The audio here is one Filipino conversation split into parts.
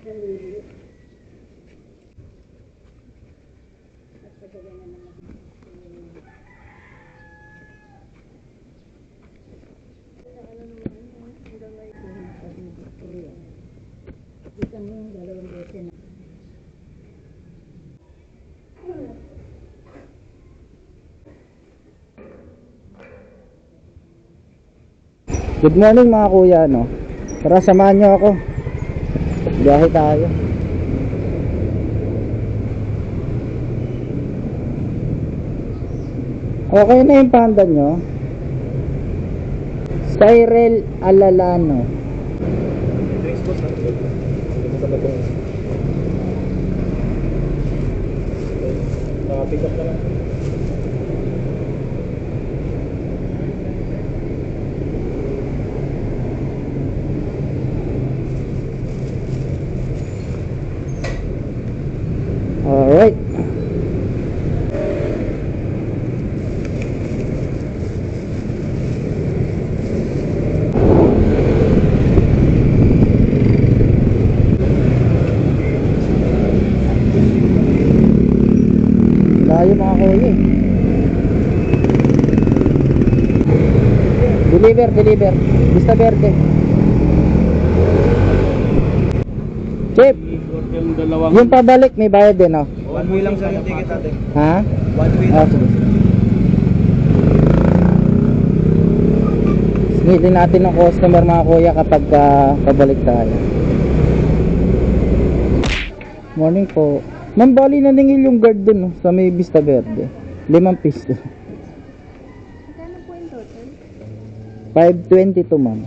Good morning mga kuya, no? Tara, samahan nyo ako. Biyahe tayo. Okay na yung panda nyo? Cyril Alalano. Thanks po sa batong. Pick up na lang. Alright. Layo mga kuya. Deliver. Vista Verde. Chip, yung pabalik may bayad din, no? One way lang sa yung ticket natin. Ha? One way lang. Sige. Singilin natin ng customer mga kuya kapag pabalik tayo. Morning po. Ma'am, bali na ningil yung guard dun, no? Sa may Vista Verde. 5 piso. Magkano po yung total? 522 ma'am.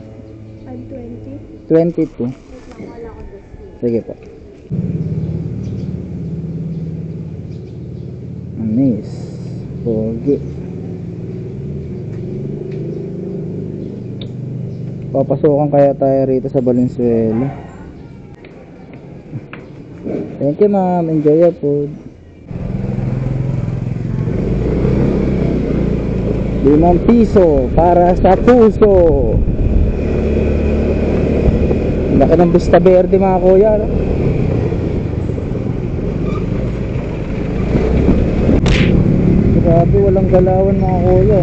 520? 22. Wait lang, wala ko doon. Sige po. Anis. Pogi. Papasukan kaya tayo rito sa Valenzuela. Thank you ma'am. Enjoy your food. 5 piso para sa puso. Laki ng Vista Verde mga kuya, no? Grabe, walang galawan mga kuya.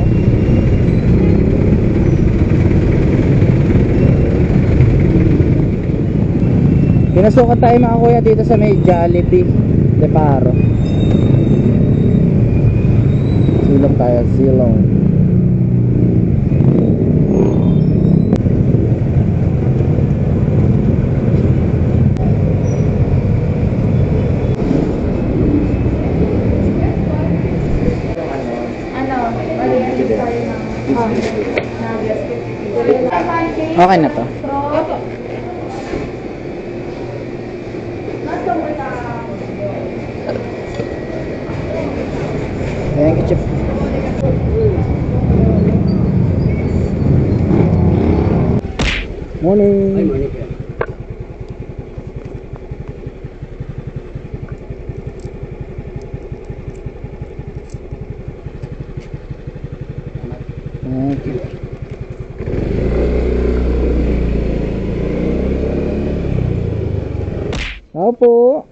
Pinasukan tayo mga kuya dito sa may Jollibee de Paro. Silong tayo, silong. Okay na to. Thank you, Chip. Morning. Ay, morning. Thank you. Opo.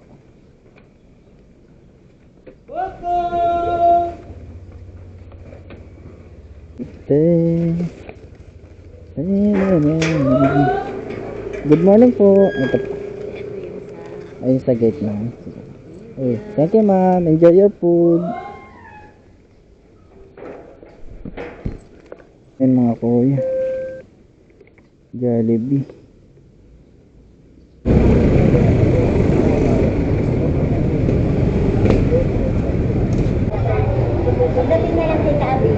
Good morning po. Ito po. Ayun sa gate na. Okay. Thank you ma'am. Enjoy your food. Yan mga kuya. Jollibee. Pagdating na lang kay Kaabi.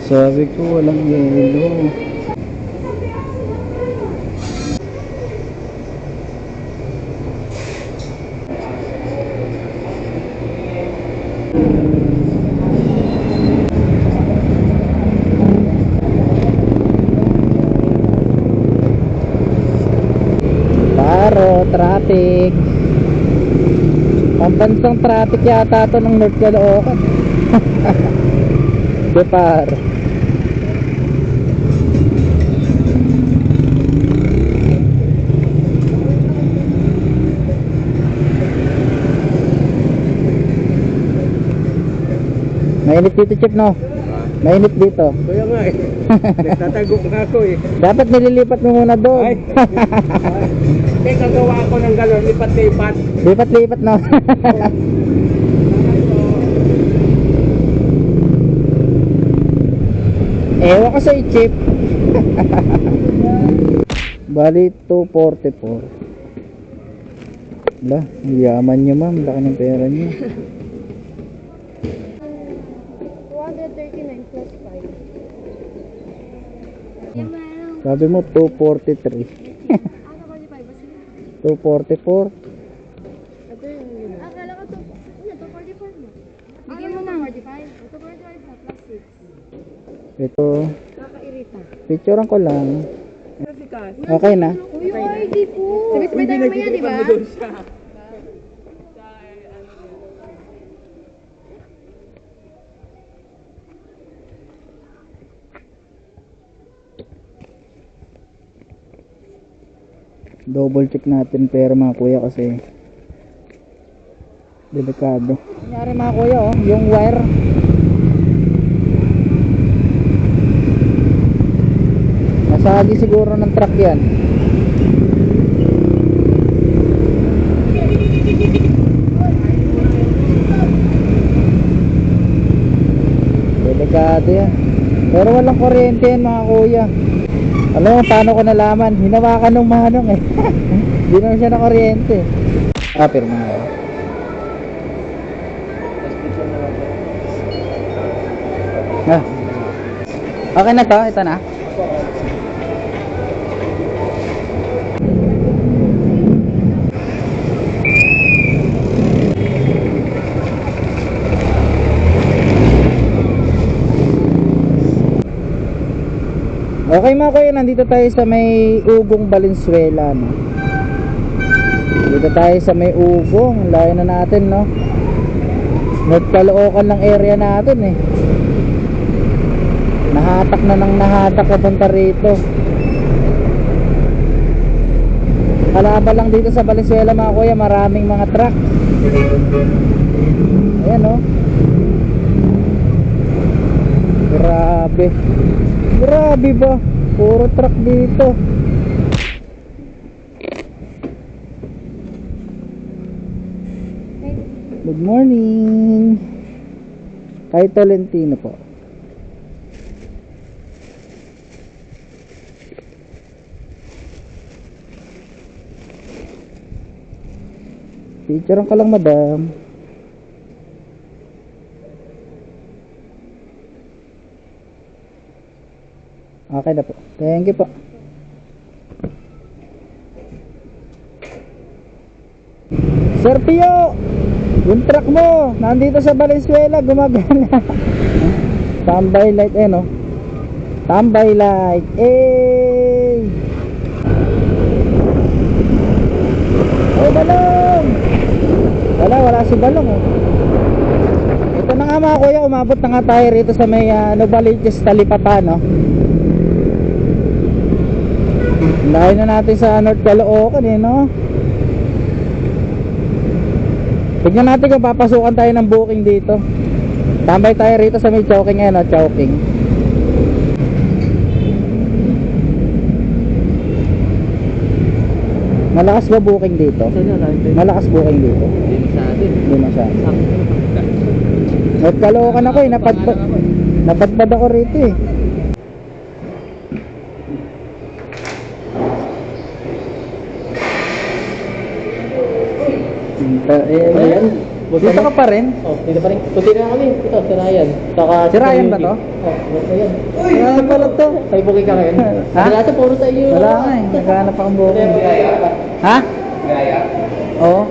Sabi ko walang yelo. Paro, traffic. Pambansang traffic yata to ng North Caloocan. Depar. Mainit dito, Chip, no? Mainit dito. Kaya nga eh. Nagtatago nga ako eh. Dapat nililipat mo muna doon. Ay. Kaya gagawa ako ng galon, lipat-lipat. Lipat-lipat, no? Ewan ko sa'yo, Chip. Bali, 244. Wala, yaman nyo, ma'am. Laki ng pera nyo. 239 plus 5. Yan meron. Sabi mo, 243. Ano, 45 ba sila? 244. Ito yung akala ko to. Ano, 244 mo? Bigyan mo na. 245. 245 na plus 6. Ito, Kakairita. picturean ko lang. Okay na. Uy, ID po. Sabit-sabit tayo mamaya, di ba? Double check natin pera mga kuya kasi delikado. Nangyari mga kuya, oh, yung wire nasagi siguro ng truck yan. Delikado yan, pero walang kuryente yan mga kuya. Alam mo paano ko nalaman? Hinawakan ng manong eh. Hindi naman siya na kuryente. Pirma na. Ah. Okay na to? Ito na? Okay mga kuya, nandito tayo sa may Ugong Valenzuela, no? Dito tayo sa may Ugong, layo na natin, no? North Caloocan lang area natin eh. Nahatak na ng nahatak papunta rito. Kalaba lang dito sa Valenzuela mga kuya, maraming mga truck. Ayan, no? Grabe. Grabe ba? Puro truck dito. Good morning. Kay Tolentino po. Picturean ka lang, madam. Okay na po. Thank you po. Sir Pio, yung truck mo nandito sa Valenzuela, gumagana. Tambay light eh, no? Tambay light. Eh. Oh, balong. Wala si balong oh. Ito na nga mga kuya, umabot na nga tayo rito sa may Novaliches Talipapa, no? Layo na natin sa North Caloocan eh, no? Tignan natin kung papasukan tayo ng booking dito. Tambay tayo rito sa may Chowking eh, no? Chowking. Malakas ba booking dito? Malakas booking dito? Hindi masyado. North Caloocan ako eh, napadpad ako rito eh. Ayan. Dito ka pa rin? Oh, dito pa rin. Puti na kami. Ito, si Ryan. Saka Si Ryan ba to? Oh, basta yan. Ano pala to? Ay, bukay ka ngayon. Ha? Wala puro sa iyo. Wala nga eh, naghahanap akong booking. Ha? Gaya. Oo.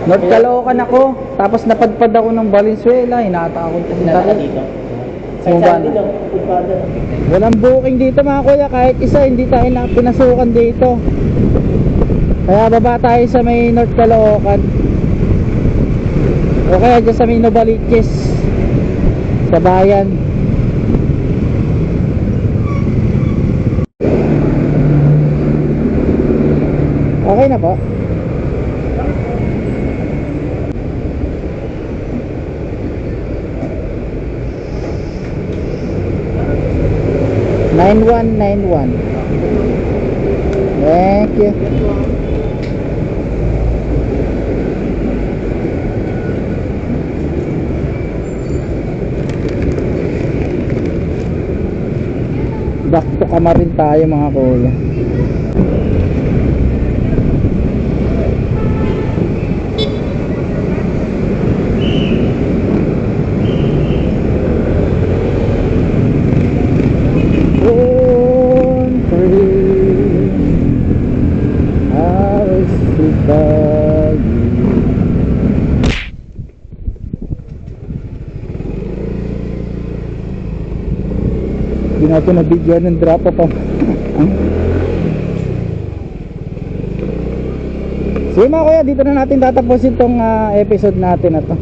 North Caloocan ako, tapos napadpad ako ng Valenzuela, hinatakot ko Nalala dito. Sumban. Dito, Foodpanda. Walang booking dito mga kuya, kahit isa hindi tayo na pinasukan dito. Kaya baba tayo sa may North Caloocan. O kaya dyan sa may Novaliches, sa bayan. Okay na po. 9191. Thank you. Back to Kamarin tayo mga kuya. Born free, I was by you. Hindi natin nabigyan ng drop off. Sige mga kuya, dito na natin tatapusin tong episode natin na to.